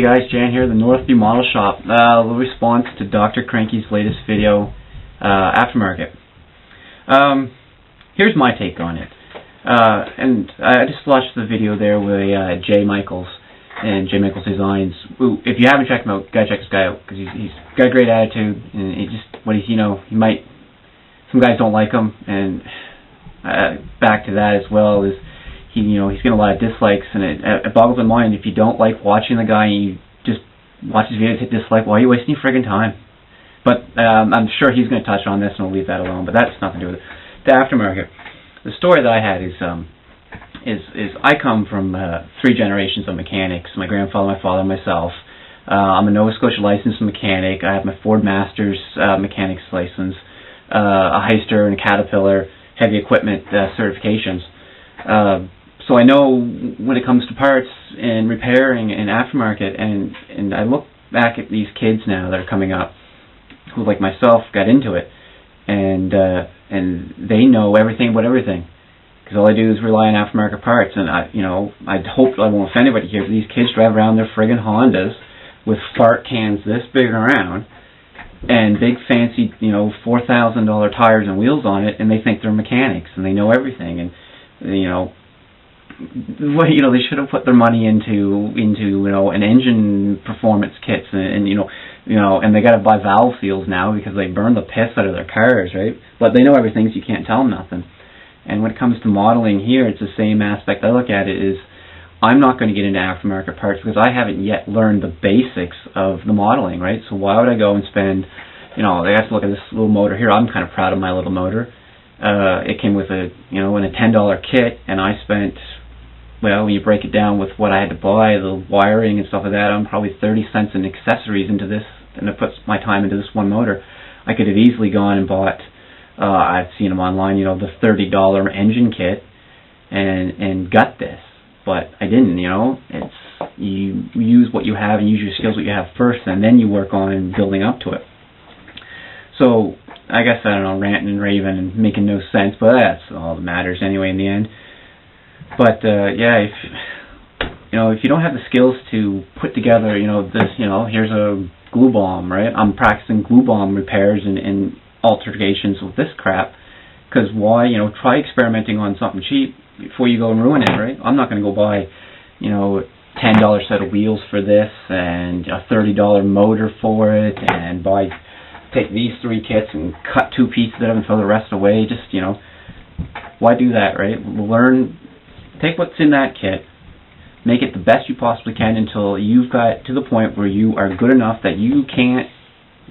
Hey guys, Jan here, the Northview Model Shop. A little response to Dr. Cranky's latest video, Aftermarket. Here's my take on it. And I just watched the video there with Jay Michaels and Jay Michaels Designs. If you haven't checked him out, gotta check this guy out because he's got a great attitude, and he just he might. Some guys don't like him, and back to that as well is. He's getting a lot of dislikes, and it boggles my mind if you don't like watching the guy and you just watch his videos, hit dislike. Why are you wasting your friggin' time? But I'm sure he's going to touch on this, and we'll leave that alone. But that's nothing to do with it. The aftermarket. The story that I had is I come from 3 generations of mechanics. My grandfather, my father, and myself. I'm a Nova Scotia licensed mechanic. I have my Ford Masters mechanics license, a Heister and a Caterpillar heavy equipment certifications. So I know when it comes to parts and repairing and aftermarket, and I look back at these kids now that are coming up who, like myself, got into it, and they know everything about everything, because all I do is rely on aftermarket parts. And I hope I won't offend anybody here, but these kids drive around their friggin' Hondas with fart cans this big around and big fancy $4,000 tires and wheels on it, and they think they're mechanics and they know everything. And they should have put their money into an engine performance kits, and they got to buy valve seals now because they burn the piss out of their cars, right? But they know everything, so you can't tell them nothing. And when it comes to modeling here, it's the same aspect I look at it is I'm not going to get into aftermarket parts because I haven't yet learned the basics of the modeling, right? So why would I go and spend, I have to look at this little motor here. I'm kind of proud of my little motor. It came with in a $10 kit, and I spent, when you break it down with what I had to buy, the wiring and stuff like that, I'm probably 30 cents in accessories into this, and it puts my time into this one motor. I could have easily gone and bought, I've seen them online, the $30 engine kit, and got this, but I didn't. It's you use what you have and use your skills what you have first, and then you work on building up to it. So I guess, I don't know, ranting and raving and making no sense, but that's all that matters anyway in the end. But if you don't have the skills to put together, here's a glue bomb, right? I'm practicing glue bomb repairs and alterations with this crap, because why? Try experimenting on something cheap before you go and ruin it, right? I'm not going to go buy, $10 set of wheels for this and a $30 motor for it, and take these 3 kits and cut 2 pieces of them and throw the rest away. Just, why do that, right? Take what's in that kit, make it the best you possibly can until you've got to the point where you are good enough that you can't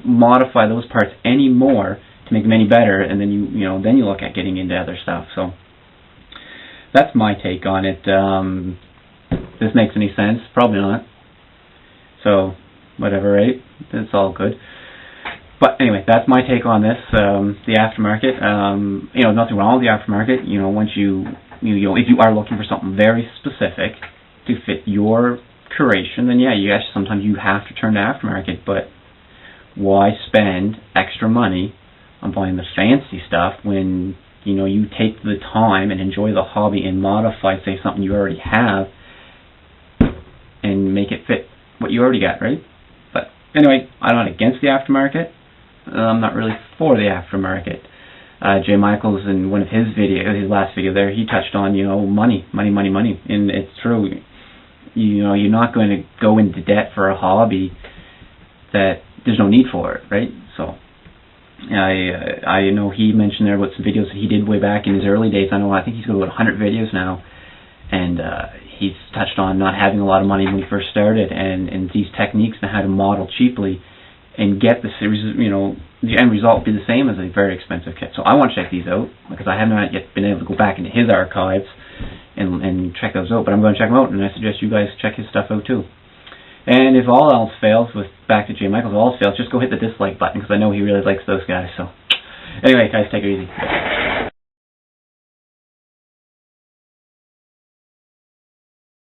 modify those parts anymore to make them any better, and then then you look at getting into other stuff. So that's my take on it. This makes any sense? Probably not. So whatever, right? It's all good. But anyway, that's my take on this. The aftermarket. Nothing wrong with the aftermarket. Once if you are looking for something very specific to fit your creation, then yeah, sometimes you have to turn to aftermarket. But why spend extra money on buying the fancy stuff when you take the time and enjoy the hobby and modify, say, something you already have and make it fit what you already got, right? But anyway, I'm not against the aftermarket. I'm not really for the aftermarket. Jay Michaels, in one of his last video there, he touched on, money, and it's true. You're not going to go into debt for a hobby that there's no need for it, right? So, I know he mentioned there about some videos that he did way back in his early days. I think he's got about 100 videos now, and he's touched on not having a lot of money when he first started, and these techniques on how to model cheaply and get the series, the end result will be the same as a very expensive kit. So I want to check these out, because I have not yet been able to go back into his archives and check those out, but I'm going to check them out, and I suggest you guys check his stuff out too. And if all else fails, back to Jay Michaels, if all else fails, just go hit the dislike button, because I know he really likes those guys. So anyway, guys, take it easy.